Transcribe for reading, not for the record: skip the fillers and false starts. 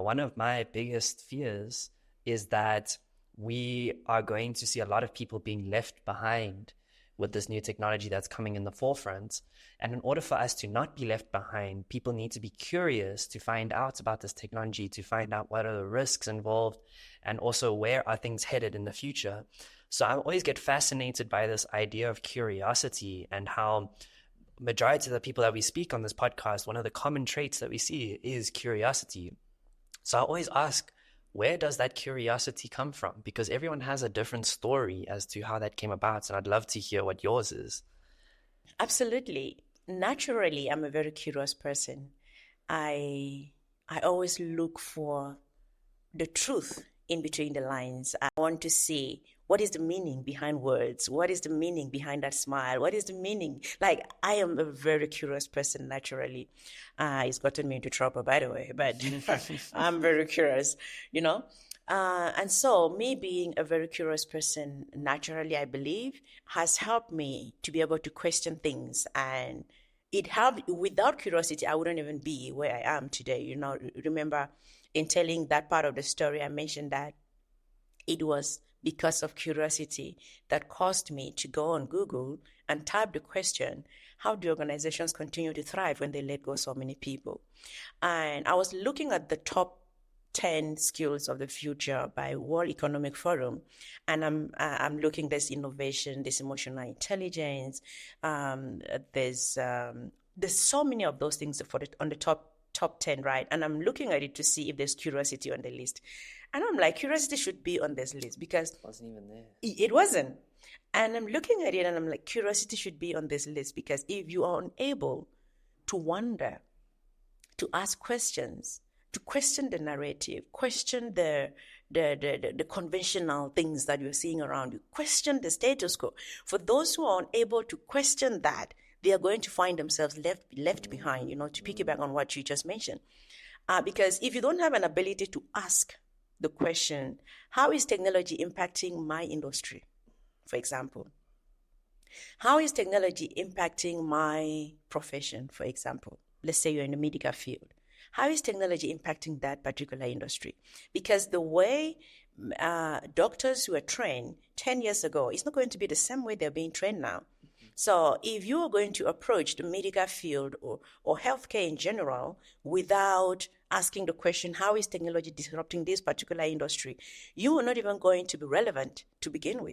One of my biggest fears is that we are going to see a lot of people being left behind with this new technology that's coming in the forefront. And in order for us to not be left behind, people need to be curious to find out about this technology, to find out what are the risks involved, and also where are things headed in the future. So I always get fascinated by this idea of curiosity and how majority of the people that we speak on this podcast, one of the common traits that we see is curiosity. So I always ask, where does that curiosity come from? Because everyone has a different story as to how that came about. And I'd love to hear what yours is. Absolutely. Naturally, I'm a very curious person. I I always look for the truth in between the lines. I want to see what is the meaning behind words? What is the meaning behind that smile? What is the meaning? Like, I am a very curious person naturally. It's gotten me into trouble, by the way, but I'm very curious, you know? And so, me being a very curious person naturally, I believe, has helped me to be able to question things. And it helped, without curiosity, I wouldn't even be where I am today. Remember in telling that part of the story, I mentioned that it was because of curiosity that caused me to go on Google and type the question, how do organizations continue to thrive when they let go so many people? And I was looking at the top 10 skills of the future by World Economic Forum, and I'm looking, there's innovation, there's emotional intelligence, there's so many of those things on the top 10, right? And I'm looking at it to see if there's curiosity on the list. And I'm like, curiosity should be on this list because It wasn't even there. it wasn't. And I'm looking at it and I'm like, curiosity should be on this list because if you are unable to wonder, to ask questions, to question the narrative, question the conventional things that you're seeing around you, question the status quo. For those who are unable to question that, they are going to find themselves left behind, to piggyback on what you just mentioned. Because if you don't have an ability to ask the question, how is technology impacting my industry, for example? How is technology impacting my profession, for example? Let's say you're in the medical field. How is technology impacting that particular industry? Because the way doctors were trained 10 years ago is not going to be the same way they're being trained now. So if you are going to approach the medical field or healthcare in general without asking the question, how is technology disrupting this particular industry, you are not even going to be relevant to begin with.